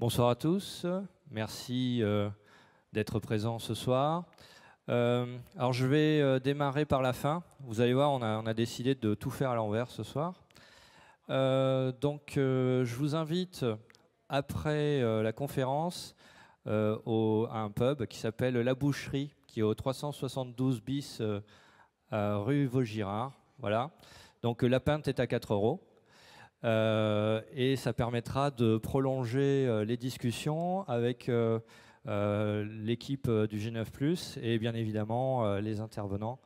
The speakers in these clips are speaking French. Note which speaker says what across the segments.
Speaker 1: Bonsoir à tous, merci d'être présents ce soir. Alors je vais démarrer par la fin. Vous allez voir, on a décidé de tout faire à l'envers ce soir. Je vous invite, après la conférence, à un pub qui s'appelle La Boucherie, qui est au 372 bis rue Vaugirard. Voilà. Donc la pinte est à 4 €. Et ça permettra de prolonger les discussions avec l'équipe du G9+, et bien évidemment les intervenants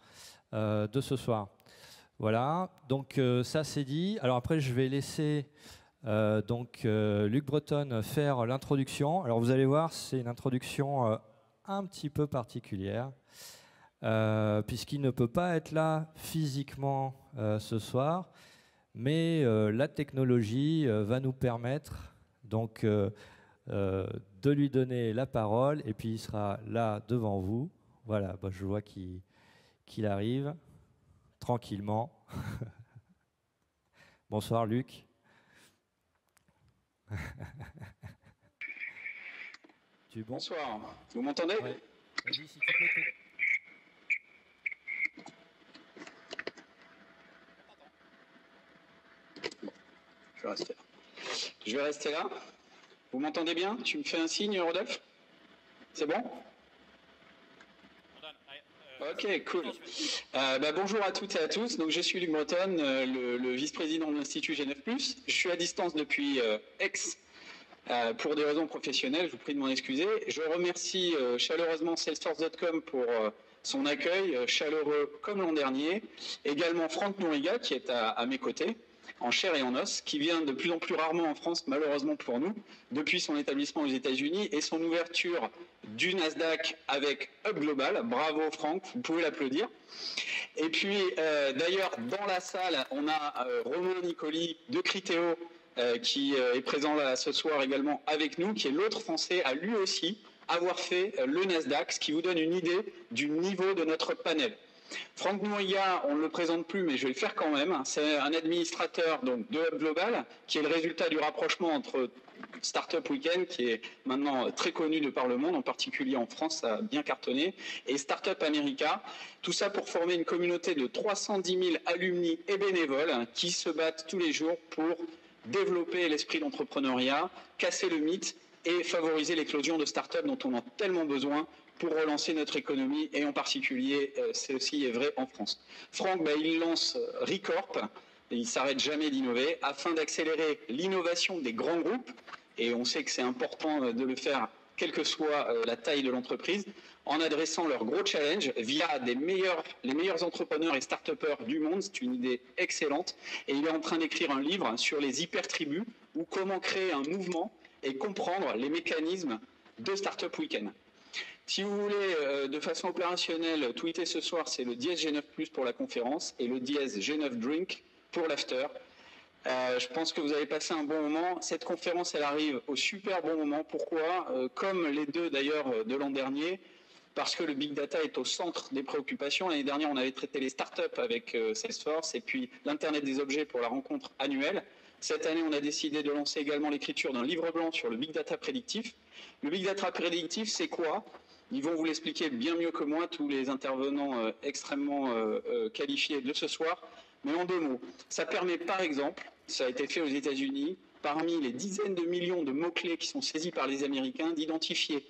Speaker 1: de ce soir. Voilà, donc ça c'est dit. Alors après je vais laisser Luc Breton faire l'introduction. Alors vous allez voir, c'est une introduction un petit peu particulière, puisqu'il ne peut pas être là physiquement ce soir. Mais la technologie va nous permettre donc de lui donner la parole, et puis il sera là devant vous. Voilà, je vois qu'il arrive tranquillement. Bonsoir Luc. Tu es bon?
Speaker 2: Bonsoir, vous m'entendez?
Speaker 1: Ouais. Vas-y, si tu peux.
Speaker 2: Je vais rester là. Vous m'entendez bien? Tu me fais un signe, Rodolphe? C'est bon? Ok, cool. Bonjour à toutes et à tous. Donc, je suis Luc Breton, le vice-président de l'Institut G9+. Je suis à distance depuis Aix pour des raisons professionnelles. Je vous prie de m'en excuser. Je remercie chaleureusement Salesforce.com pour son accueil chaleureux comme l'an dernier. Également Franck Nouriga qui est à mes côtés, en chair et en os, qui vient de plus en plus rarement en France, malheureusement pour nous, depuis son établissement aux États-Unis et son ouverture du Nasdaq avec Hub Global. Bravo Franck, vous pouvez l'applaudir. Et puis d'ailleurs dans la salle, on a Romain Nicoli de Criteo qui est présent là ce soir également avec nous, qui est l'autre Français à lui aussi avoir fait le Nasdaq, ce qui vous donne une idée du niveau de notre panel. Franck Nouriga, on ne le présente plus, mais je vais le faire quand même. C'est un administrateur donc, de Hub Global, qui est le résultat du rapprochement entre Startup Weekend, qui est maintenant très connu de par le monde, en particulier en France, ça a bien cartonné, et Startup America. Tout ça pour former une communauté de 310 000 alumni et bénévoles qui se battent tous les jours pour développer l'esprit d'entrepreneuriat, casser le mythe et favoriser l'éclosion de startups dont on a tellement besoin pour relancer notre économie, et en particulier, c'est aussi vrai en France. Franck, il lance Recorp, et il ne s'arrête jamais d'innover, afin d'accélérer l'innovation des grands groupes, et on sait que c'est important de le faire, quelle que soit la taille de l'entreprise, en adressant leurs gros challenges via les meilleurs entrepreneurs et start-upers du monde. C'est une idée excellente, et il est en train d'écrire un livre sur les hyper-tribus, ou comment créer un mouvement et comprendre les mécanismes de Startup Weekend. Si vous voulez, de façon opérationnelle, tweeter ce soir, c'est le dièse G9+ pour la conférence et le dièse G9 Drink pour l'after. Je pense que vous avez passé un bon moment. Cette conférence, elle arrive au super bon moment. Pourquoi? Comme les deux d'ailleurs de l'an dernier, parce que le Big Data est au centre des préoccupations. L'année dernière, on avait traité les startups avec Salesforce et puis l'Internet des objets pour la rencontre annuelle. Cette année, on a décidé de lancer également l'écriture d'un livre blanc sur le Big Data prédictif. Le Big Data prédictif, c'est quoi? Ils vont vous l'expliquer bien mieux que moi, tous les intervenants extrêmement qualifiés de ce soir. Mais en 2 mots, ça permet par exemple, ça a été fait aux États-Unis, parmi les dizaines de millions de mots-clés qui sont saisis par les Américains, d'identifier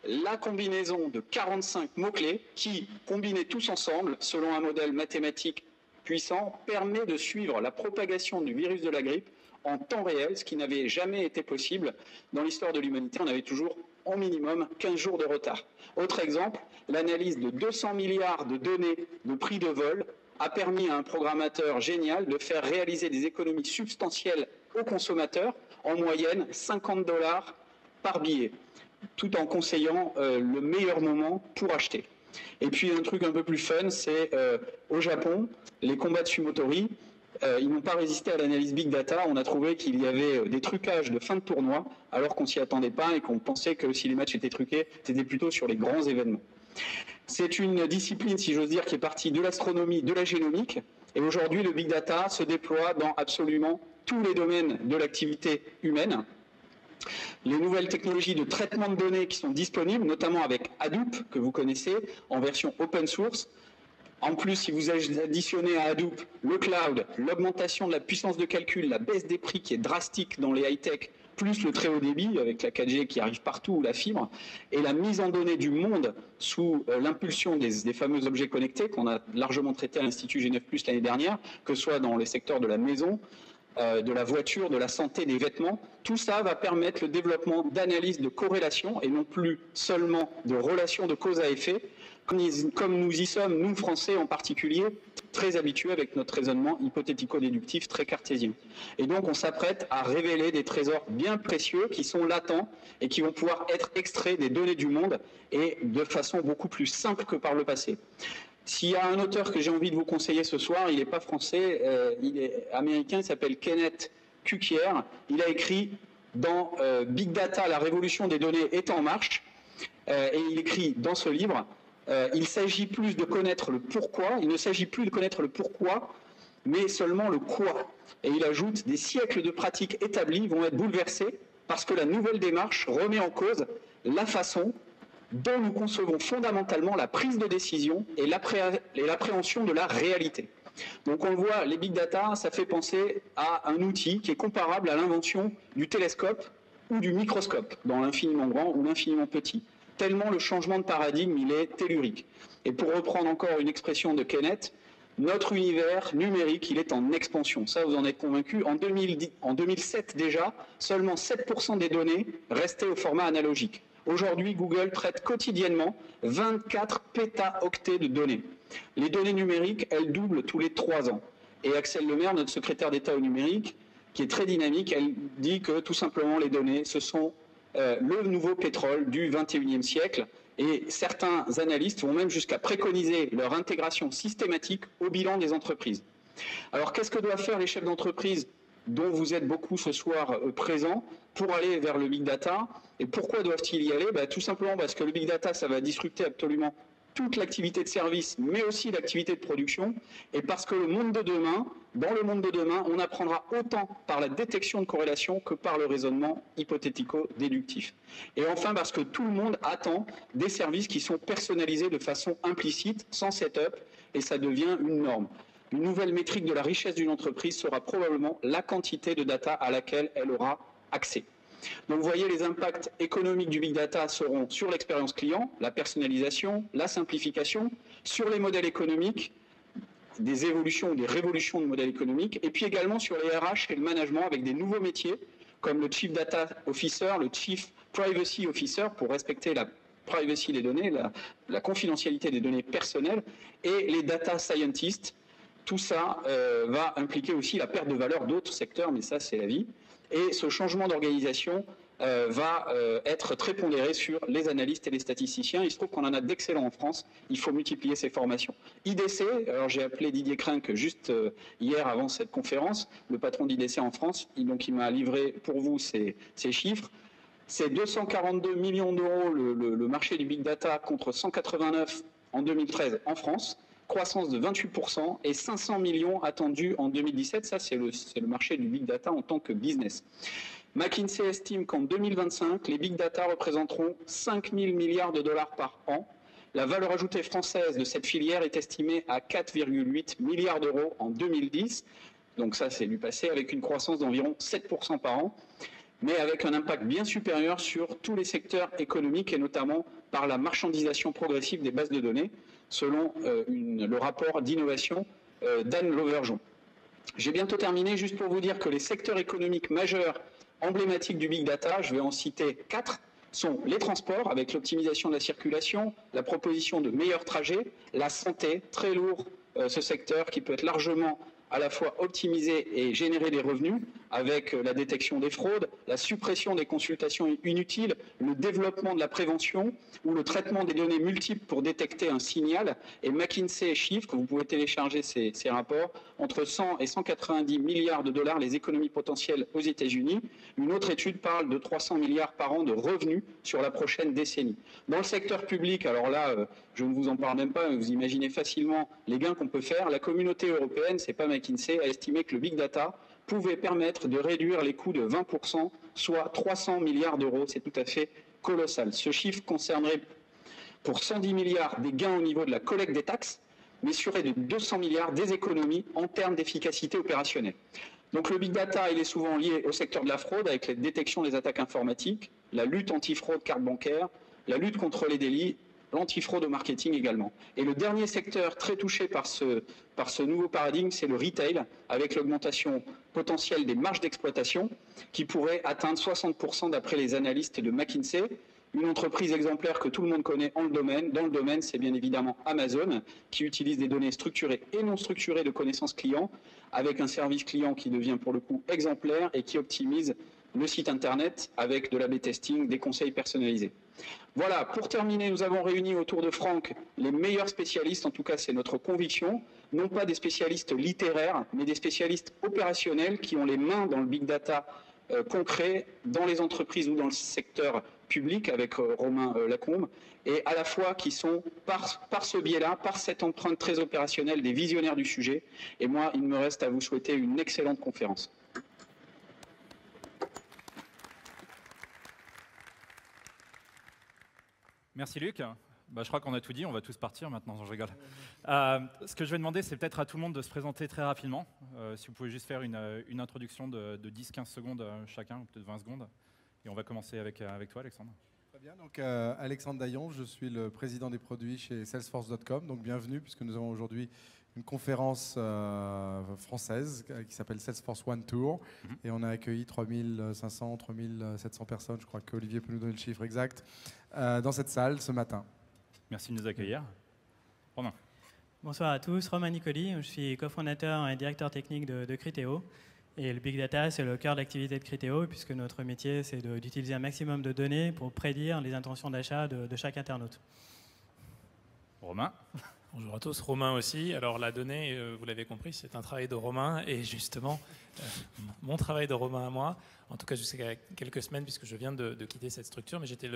Speaker 2: la combinaison de 45 mots-clés qui, combinés tous ensemble, selon un modèle mathématique puissant, permet de suivre la propagation du virus de la grippe en temps réel, ce qui n'avait jamais été possible dans l'histoire de l'humanité. On avait toujours au minimum 15 jours de retard. Autre exemple, l'analyse de 200 milliards de données de prix de vol a permis à un programmateur génial de faire réaliser des économies substantielles aux consommateurs, en moyenne 50 $ par billet, tout en conseillant le meilleur moment pour acheter. Et puis un truc un peu plus fun, c'est au Japon, les combats de sumotori, ils n'ont pas résisté à l'analyse Big Data. On a trouvé qu'il y avait des trucages de fin de tournoi, alors qu'on s'y attendait pas et qu'on pensait que si les matchs étaient truqués, c'était plutôt sur les grands événements. C'est une discipline, si j'ose dire, qui est partie de l'astronomie, de la génomique. Et aujourd'hui, le Big Data se déploie dans absolument tous les domaines de l'activité humaine. les nouvelles technologies de traitement de données qui sont disponibles, notamment avec Hadoop, que vous connaissez, en version open source. En plus, si vous additionnez à Hadoop le cloud, l'augmentation de la puissance de calcul, la baisse des prix qui est drastique dans les high-tech, plus le très haut débit avec la 4G qui arrive partout, ou la fibre, et la mise en données du monde sous l'impulsion des fameux objets connectés qu'on a largement traité à l'Institut G9+, l'année dernière, que ce soit dans les secteurs de la maison, de la voiture, de la santé, des vêtements, tout ça va permettre le développement d'analyses de corrélation et non plus seulement de relations de cause à effet, comme nous y sommes, nous Français en particulier, très habitués avec notre raisonnement hypothético-déductif très cartésien. Et donc on s'apprête à révéler des trésors bien précieux qui sont latents et qui vont pouvoir être extraits des données du monde et de façon beaucoup plus simple que par le passé. S'il y a un auteur que j'ai envie de vous conseiller ce soir, il n'est pas français, il est américain, il s'appelle Kenneth Kukier. Il a écrit dans Big Data, la révolution des données est en marche, et il écrit dans ce livre, il s'agit plus de connaître le pourquoi, il ne s'agit plus de connaître le pourquoi, mais seulement le quoi. Et il ajoute, des siècles de pratiques établies vont être bouleversés parce que la nouvelle démarche remet en cause la façon dont nous concevons fondamentalement la prise de décision et l'appréhension de la réalité. Donc on le voit, les big data, ça fait penser à un outil qui est comparable à l'invention du télescope ou du microscope dans l'infiniment grand ou l'infiniment petit, tellement le changement de paradigme il est tellurique. Et pour reprendre encore une expression de Kenneth, notre univers numérique, il est en expansion. Ça, vous en êtes convaincus. En 2007 déjà, seulement 7% des données restaient au format analogique. Aujourd'hui, Google traite quotidiennement 24 pétaoctets de données. Les données numériques, elles doublent tous les 3 ans. Et Axel Lemaire, notre secrétaire d'État au numérique, qui est très dynamique, elle dit que tout simplement les données, ce sont le nouveau pétrole du XXIe siècle. Et certains analystes vont même jusqu'à préconiser leur intégration systématique au bilan des entreprises. Alors qu'est-ce que doivent faire les chefs d'entreprise dont vous êtes beaucoup ce soir présents pour aller vers le big data? Et pourquoi doivent-ils y aller? Tout simplement parce que le big data, ça va disrupter absolument toute l'activité de service, mais aussi l'activité de production, et parce que le monde de demain, dans le monde de demain, on apprendra autant par la détection de corrélation que par le raisonnement hypothético-déductif. Et enfin, parce que tout le monde attend des services qui sont personnalisés de façon implicite, sans setup, et ça devient une norme. Une nouvelle métrique de la richesse d'une entreprise sera probablement la quantité de data à laquelle elle aura accès. Donc vous voyez, les impacts économiques du big data seront sur l'expérience client, la personnalisation, la simplification, sur les modèles économiques, des évolutions ou des révolutions de modèles économiques, et puis également sur les RH et le management avec des nouveaux métiers comme le Chief Data Officer, le Chief Privacy Officer pour respecter la privacy des données, la confidentialité des données personnelles, et les Data Scientists. Tout ça va impliquer aussi la perte de valeur d'autres secteurs, mais ça c'est la vie. Et ce changement d'organisation va être très pondéré sur les analystes et les statisticiens. Il se trouve qu'on en a d'excellents en France. Il faut multiplier ces formations. IDC, alors j'ai appelé Didier Crinck juste hier avant cette conférence, le patron d'IDC en France, donc il m'a livré pour vous ces chiffres. C'est 242 millions d'euros le marché du big data contre 189 en 2013 en France. Croissance de 28% et 500 millions attendus en 2017. Ça, c'est le marché du big data en tant que business. McKinsey estime qu'en 2025, les big data représenteront 5 000 milliards de dollars par an. La valeur ajoutée française de cette filière est estimée à 4,8 milliards d'euros en 2010. Donc ça, c'est du passé, avec une croissance d'environ 7% par an, mais avec un impact bien supérieur sur tous les secteurs économiques et notamment par la marchandisation progressive des bases de données, selon le rapport d'innovation d'Anne Lauvergeon. J'ai bientôt terminé, juste pour vous dire que les secteurs économiques majeurs emblématiques du big data, je vais en citer 4, sont les transports, avec l'optimisation de la circulation, la proposition de meilleurs trajets, la santé, très lourd ce secteur qui peut être largement à la fois optimiser et générer des revenus avec la détection des fraudes, la suppression des consultations inutiles, le développement de la prévention ou le traitement des données multiples pour détecter un signal. Et McKinsey chiffre, que vous pouvez télécharger ces rapports, entre 100 et 190 milliards de dollars les économies potentielles aux États-Unis. Une autre étude parle de 300 milliards par an de revenus sur la prochaine décennie. Dans le secteur public, alors là, je ne vous en parle même pas, mais vous imaginez facilement les gains qu'on peut faire. La communauté européenne, c'est pas McKinsey, a estimé que le big data pouvait permettre de réduire les coûts de 20%, soit 300 milliards d'euros. C'est tout à fait colossal. Ce chiffre concernerait pour 110 milliards des gains au niveau de la collecte des taxes, mais serait de 200 milliards des économies en termes d'efficacité opérationnelle. Donc le big data, il est souvent lié au secteur de la fraude avec la détection des attaques informatiques, la lutte anti-fraude carte bancaire, la lutte contre les délits, l'antifraude au marketing également. Et le dernier secteur très touché par ce nouveau paradigme, c'est le retail, avec l'augmentation potentielle des marges d'exploitation qui pourrait atteindre 60% d'après les analystes de McKinsey. Une entreprise exemplaire que tout le monde connaît dans le domaine, c'est bien évidemment Amazon, qui utilise des données structurées et non structurées de connaissances clients, avec un service client qui devient pour le coup exemplaire et qui optimise le site internet avec de l'A/B testing, des conseils personnalisés. Voilà, pour terminer, nous avons réuni autour de Franck les meilleurs spécialistes, en tout cas c'est notre conviction, non pas des spécialistes littéraires, mais des spécialistes opérationnels qui ont les mains dans le big data concret, dans les entreprises ou dans le secteur public, avec Romain Lacombe, et à la fois qui sont, par ce biais-là, par cette empreinte très opérationnelle, des visionnaires du sujet. Et moi, il me reste à vous souhaiter une excellente conférence.
Speaker 3: Merci Luc. Je crois qu'on a tout dit, on va tous partir maintenant, je rigole. Ce que je vais demander, c'est peut-être à tout le monde de se présenter très rapidement. Si vous pouvez juste faire une introduction de 10-15 secondes chacun, ou peut-être 20 secondes. Et on va commencer avec toi, Alexandre.
Speaker 4: Très bien, donc Alexandre Daillon, je suis le président des produits chez Salesforce.com. Donc bienvenue, puisque nous avons aujourd'hui une conférence française qui s'appelle Salesforce One Tour. Et on a accueilli 3500, 3700 personnes, je crois qu'Olivier peut nous donner le chiffre exact, dans cette salle ce matin.
Speaker 3: Merci de nous accueillir. Romain.
Speaker 5: Bonsoir à tous, Romain Nicoli, je suis cofondateur et directeur technique de Criteo. Et le big data, c'est le cœur de l'activité de Criteo, puisque notre métier, c'est d'utiliser un maximum de données pour prédire les intentions d'achat de chaque internaute.
Speaker 3: Romain.
Speaker 6: Bonjour à tous, Romain aussi. Alors la donnée, vous l'avez compris, c'est un travail de Romain et justement mon travail de Romain à moi, en tout cas jusqu'à quelques semaines puisque je viens de quitter cette structure, mais j'étais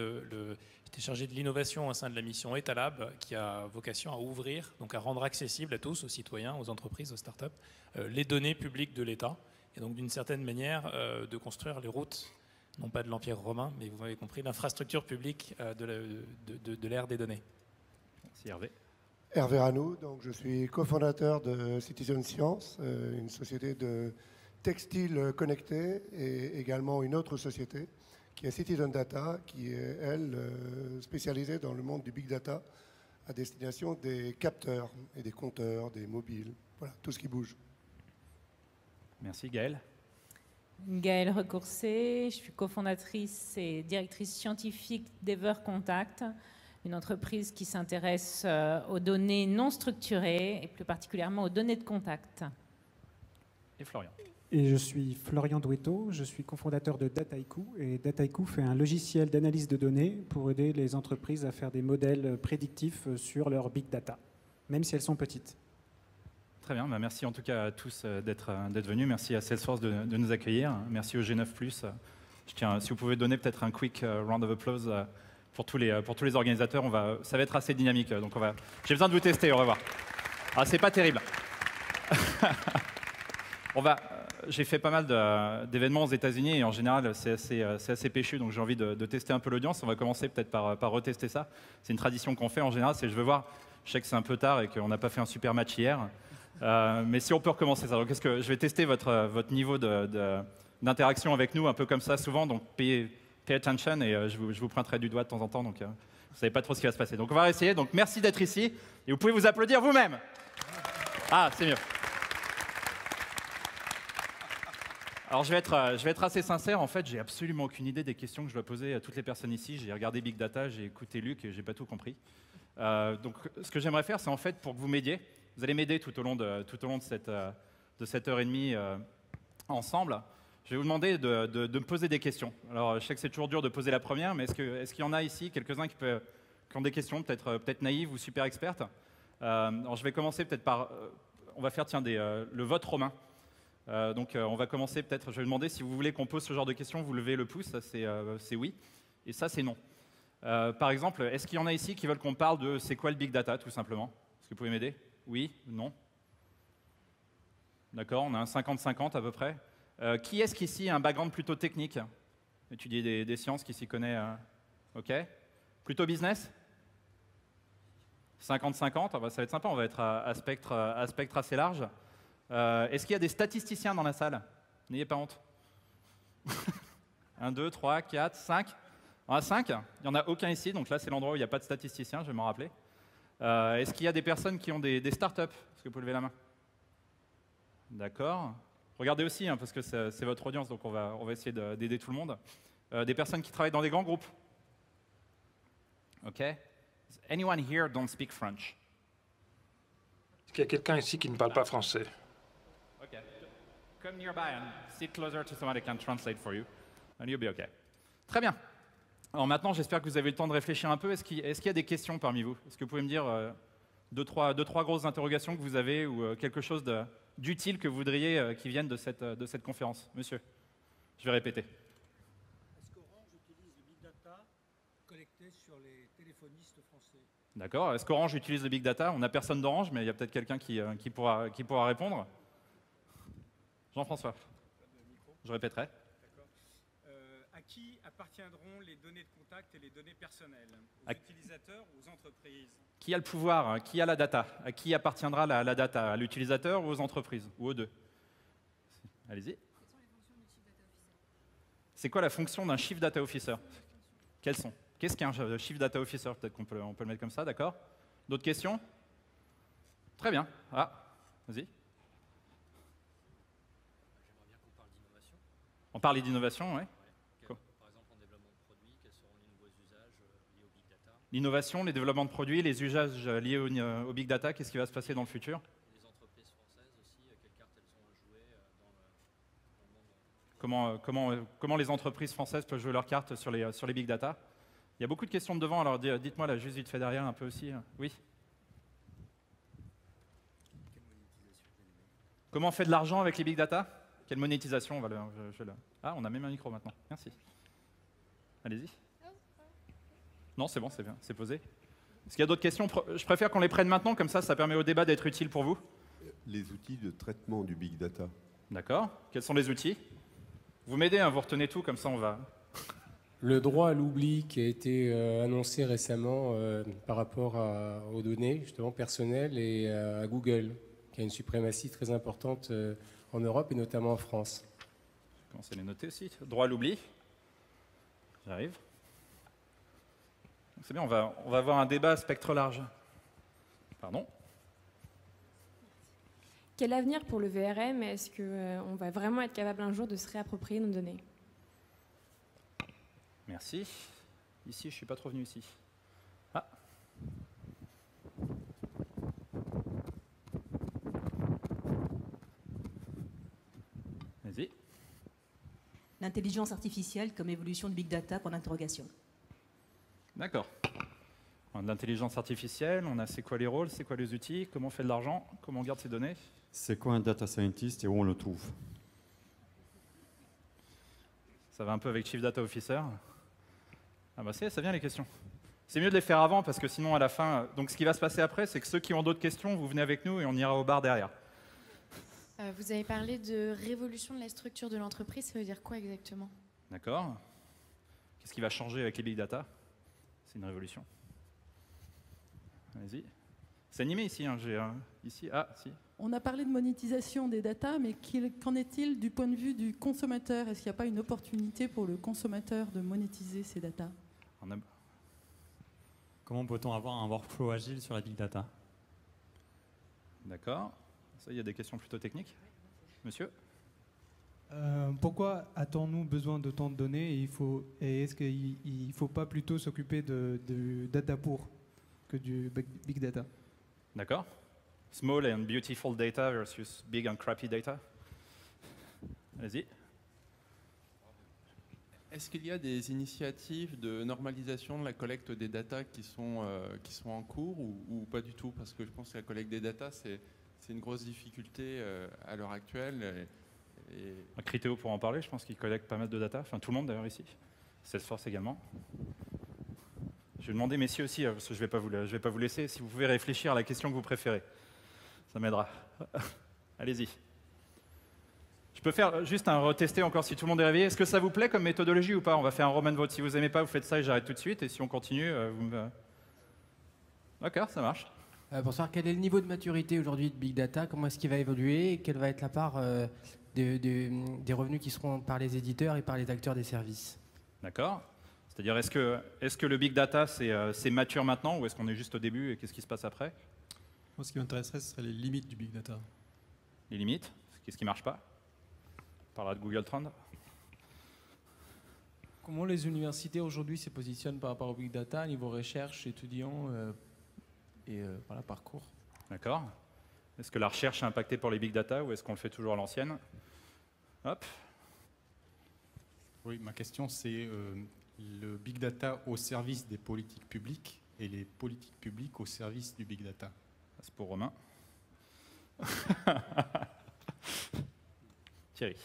Speaker 6: chargé de l'innovation au sein de la mission Etalab qui a vocation à ouvrir, donc à rendre accessible à tous, aux citoyens, aux entreprises, aux startups, les données publiques de l'État et donc d'une certaine manière de construire les routes, non pas de l'Empire romain, mais vous m'avez compris, l'infrastructure publique de l'ère des données.
Speaker 3: Merci Hervé.
Speaker 7: Hervé Ranou, donc je suis cofondateur de Citizen Science, une société de textiles connectés et également une autre société qui est Citizen Data, qui est, elle, spécialisée dans le monde du big data à destination des capteurs et des compteurs, des mobiles, voilà, tout ce qui bouge.
Speaker 3: Merci Gaëlle.
Speaker 8: Gaëlle Recoursé, je suis cofondatrice et directrice scientifique d'EverContact, une entreprise qui s'intéresse aux données non structurées et plus particulièrement aux données de contact.
Speaker 3: Et Florian.
Speaker 9: Et je suis Florian Douetto, je suis cofondateur de Dataiku. Et Dataiku fait un logiciel d'analyse de données pour aider les entreprises à faire des modèles prédictifs sur leur big data, même si elles sont petites.
Speaker 3: Très bien, merci en tout cas à tous d'être venus. Merci à Salesforce de nous accueillir. Merci au G9+. Je tiens, si vous pouvez donner peut-être un quick round of applause pour tous les organisateurs. Ça va être assez dynamique, donc j'ai besoin de vous tester, on va voir. Ah, c'est pas terrible. J'ai fait pas mal d'événements aux États-Unis et en général c'est assez péchu, donc j'ai envie de tester un peu l'audience. On va commencer peut-être par retester ça. C'est une tradition qu'on fait en général, c'est je veux voir, je sais que c'est un peu tard et qu'on n'a pas fait un super match hier, mais si on peut recommencer ça. Donc je vais tester votre niveau d'interaction avec nous un peu comme ça souvent, donc pay attention et je vous pointerai du doigt de temps en temps, donc vous ne savez pas trop ce qui va se passer. Donc on va essayer, donc merci d'être ici et vous pouvez vous applaudir vous-même. Ah, c'est mieux. Alors je vais être assez sincère, en fait j'ai absolument aucune idée des questions que je dois poser à toutes les personnes ici. J'ai regardé Big Data, j'ai écouté Luc et j'ai pas tout compris. Donc ce que j'aimerais faire, c'est en fait pour que vous m'aidiez, vous allez m'aider tout au long de cette heure et demie ensemble. Je vais vous demander de me poser des questions. Alors je sais que c'est toujours dur de poser la première, mais est-ce qu'il y en a ici quelques-uns qui ont des questions, peut-être naïves ou super expertes. Alors je vais commencer peut-être par, on va faire le vote romain. Donc on va commencer peut-être, je vais demander si vous voulez qu'on pose ce genre de questions, vous levez le pouce, ça c'est oui, et ça c'est non. Par exemple, est-ce qu'il y en a ici qui veulent qu'on parle de c'est quoi le big data tout simplement? Est-ce que vous pouvez m'aider? Oui? Non? D'accord, on a un 50-50 à peu près. Qui est-ce qu'ici a un background plutôt technique? Étudier des sciences, qui s'y connaît? OK. Plutôt business? 50-50, ça va être sympa, on va être à spectre assez large. Est-ce qu'il y a des statisticiens dans la salle? N'ayez pas honte. 1, 2, 3, 4, 5. On a 5. Il n'y en a aucun ici, donc là c'est l'endroit où il n'y a pas de statisticiens, je vais m'en rappeler. Est-ce qu'il y a des personnes qui ont des startups? Est-ce que vous pouvez lever la main? D'accord. Regardez aussi, hein, parce que c'est votre audience, donc on va essayer d'aider tout le monde. Des personnes qui travaillent dans des grands groupes. OK. Anyone here don't speak French?
Speaker 10: Est-ce qu'il y a quelqu'un ici qui ne parle pas français?
Speaker 3: OK. Come nearby and sit closer to somebody who can translate for you, and you'll be OK. Très bien. Alors maintenant, j'espère que vous avez eu le temps de réfléchir un peu. Est-ce qu'il y a des questions parmi vous? Est-ce que vous pouvez me dire deux, trois grosses interrogations que vous avez ou quelque chose d'utile que vous voudriez qui vienne de cette conférence? Monsieur, je vais répéter.
Speaker 11: Est-ce qu'Orange utilise le Big Data collecté sur les téléphonistes français?
Speaker 3: D'accord. Est-ce qu'Orange utilise le Big Data? On n'a personne d'Orange, mais il y a peut-être quelqu'un qui pourra répondre. Jean-François, je répéterai.
Speaker 11: À qui appartiendront les données de contact et les données personnelles? Aux utilisateurs ou aux entreprises?
Speaker 3: Qui a le pouvoir? Hein? Qui a la data? À qui appartiendra la data? À l'utilisateur ou aux entreprises? Ou aux deux? Allez-y. C'est quoi la fonction d'un Chief Data Officer? Quelles sont? Qu'est-ce qu'un Chief Data Officer? Peut-être qu'on peut le mettre comme ça, d'accord? D'autres questions? Très bien. Ah, vas-y.
Speaker 12: J'aimerais bien qu'on parle d'innovation.
Speaker 3: On parle d'innovation, oui.
Speaker 12: Par exemple, en développement de produits, quels seront les nouveaux usages liés au Big Data?
Speaker 3: L'innovation, les développements de produits, les usages liés au Big Data, qu'est-ce qui va se passer dans le futur?
Speaker 12: Les entreprises françaises aussi, quelle carte elles ont à jouer dans le monde?
Speaker 3: Comment les entreprises françaises peuvent jouer leurs cartes sur les Big Data? Il y a beaucoup de questions de devant, alors dites-moi là, juste vite fait derrière un peu aussi. Oui? Comment on fait de l'argent avec les Big Data? Quelle monétisation? Ah, on a même un micro maintenant. Merci. Allez-y. Non, c'est bon, c'est bien, c'est posé. Est-ce qu'il y a d'autres questions? Je préfère qu'on les prenne maintenant, comme ça permet au débat d'être utile pour vous.
Speaker 13: Les outils de traitement du Big Data.
Speaker 3: D'accord. Quels sont les outils? Vous m'aidez, hein, vous retenez tout, comme ça on va...
Speaker 14: Le droit à l'oubli qui a été annoncé récemment par rapport aux données justement personnelles et à Google, qui a une suprématie très importante en Europe et notamment en France.
Speaker 3: Je vais commencer à les noter aussi. Droit à l'oubli. J'arrive. C'est bien, on va avoir un débat à spectre large. Pardon?
Speaker 15: Quel avenir pour le VRM? Est-ce qu'on va vraiment être capable un jour de se réapproprier nos données?
Speaker 3: Merci. Ici, je ne suis pas trop venu ici. Ah. Vas-y.
Speaker 16: L'intelligence artificielle comme évolution du big data, point d'interrogation.
Speaker 3: D'accord. On a de l'intelligence artificielle, on a c'est quoi les rôles, c'est quoi les outils, comment on fait de l'argent, comment on garde ces données.
Speaker 17: C'est quoi un data scientist et où on le trouve?
Speaker 3: Ça va un peu avec Chief Data Officer. Ah bah ça vient les questions. C'est mieux de les faire avant parce que sinon à la fin... Donc ce qui va se passer après, c'est que ceux qui ont d'autres questions, vous venez avec nous et on ira au bar derrière.
Speaker 18: Vous avez parlé de révolution de la structure de l'entreprise, ça veut dire quoi exactement?
Speaker 3: D'accord. Qu'est-ce qui va changer avec les big data? C'est une révolution. Allez-y. C'est animé ici, hein, ici. Ah, si.
Speaker 19: On a parlé de monétisation des data, mais qu'en est-il du point de vue du consommateur? Est-ce qu'il n'y a pas une opportunité pour le consommateur de monétiser ces data?
Speaker 20: Comment peut-on avoir un workflow agile sur la big data?
Speaker 3: D'accord. Ça, il y a des questions plutôt techniques. Monsieur?
Speaker 21: Pourquoi a-t-on besoin de tant de données et est-ce qu'il ne faut pas plutôt s'occuper de data pour que du big data?
Speaker 3: D'accord. Small and beautiful data versus big and crappy data. Allez-y.
Speaker 22: Est-ce qu'il y a des initiatives de normalisation de la collecte des data qui sont en cours ou pas du tout? Parce que je pense que la collecte des data, c'est une grosse difficulté à l'heure actuelle.
Speaker 3: Criteo pour en parler, je pense qu'il collecte pas mal de data. Enfin, tout le monde d'ailleurs ici. Salesforce également. Je vais demander, messieurs aussi, parce que je ne vais pas vous laisser, si vous pouvez réfléchir à la question que vous préférez. Ça m'aidera. Allez-y. Je peux faire juste un retester encore si tout le monde est réveillé. Est-ce que ça vous plaît comme méthodologie ou pas? On va faire un Roman vote. Si vous n'aimez pas, vous faites ça et j'arrête tout de suite. Et si on continue, vous me... D'accord, ça marche.
Speaker 1: Pour savoir quel est le niveau de maturité aujourd'hui de Big Data, comment est-ce qu'il va évoluer et quelle va être la part des revenus qui seront par les éditeurs et par les acteurs des services.
Speaker 3: D'accord. C'est-à-dire, est-ce que le Big Data, c'est mature maintenant ou est-ce qu'on est juste au début et qu'est-ce qui se passe après?
Speaker 20: Moi, ce qui m'intéresserait, ce serait les limites du Big Data.
Speaker 3: Les limites? Qu'est-ce qui ne marche pas? On parlera de Google Trend.
Speaker 2: Comment les universités aujourd'hui se positionnent par rapport au Big Data, à niveau recherche, étudiants voilà, parcours?
Speaker 3: D'accord. Est-ce que la recherche est impactée par les Big Data ou est-ce qu'on le fait toujours à l'ancienne? Hop.
Speaker 23: Oui, ma question c'est le Big Data au service des politiques publiques et les politiques publiques au service du Big Data.
Speaker 3: C'est pour Romain. Thierry.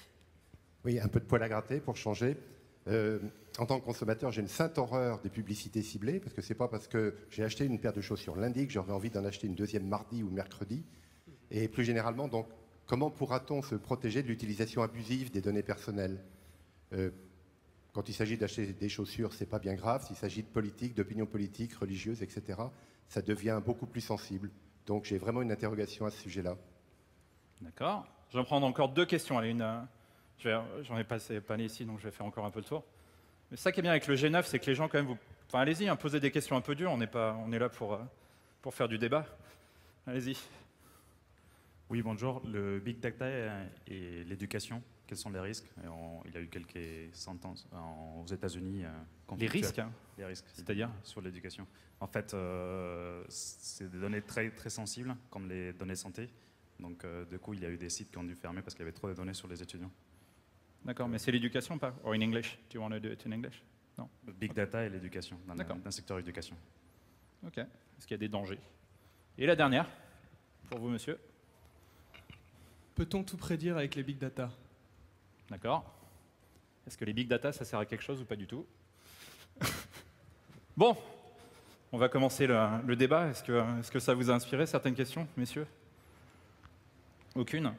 Speaker 24: Oui, un peu de poil à gratter pour changer. En tant que consommateur, j'ai une sainte horreur des publicités ciblées, parce que c'est pas parce que j'ai acheté une paire de chaussures lundi que j'aurais envie d'en acheter une deuxième mardi ou mercredi. Et plus généralement, donc, comment pourra-t-on se protéger de l'utilisation abusive des données personnelles? Quand il s'agit d'acheter des chaussures, c'est pas bien grave. S'il s'agit de politique, d'opinion politique, religieuse, etc., ça devient beaucoup plus sensible. Donc j'ai vraiment une interrogation à ce sujet-là.
Speaker 3: D'accord. Je vais prendre encore deux questions. Allez, j'en ai pas ici, donc je vais faire encore un peu le tour. Mais ça qui est bien avec le G9, c'est que les gens, quand même, enfin, allez-y, hein, posez des questions un peu dures. On est là pour faire du débat. Allez-y.
Speaker 25: Oui, bonjour. Le Big Data et l'éducation, quels sont les risques? Il y a eu quelques sentences aux États-Unis.
Speaker 3: Les risques, hein.
Speaker 25: Les risques, c'est-à-dire sur l'éducation. En fait, c'est des données très, très sensibles, comme les données santé. Donc, du coup, il y a eu des sites qui ont dû fermer parce qu'il y avait trop de données sur les étudiants.
Speaker 3: D'accord, mais c'est l'éducation ou pas? Ou in English? Do you want to do it in English? Non.
Speaker 25: Big Data et l'éducation, dans le secteur éducation.
Speaker 3: Ok. Est-ce qu'il y a des dangers? Et la dernière, pour vous, monsieur?
Speaker 21: Peut-on tout prédire avec les Big Data?
Speaker 3: D'accord. Est-ce que les Big Data, ça sert à quelque chose ou pas du tout? Bon, on va commencer le débat. Est-ce que ça vous a inspiré certaines questions, messieurs? Aucune?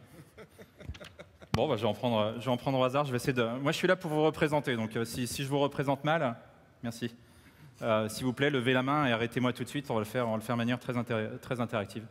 Speaker 3: Bon, bah, je vais en prendre au hasard. Je vais essayer de... Moi, je suis là pour vous représenter, donc si je vous représente mal, merci. S'il vous plaît, levez la main et arrêtez-moi tout de suite. On va le faire de manière très interactive.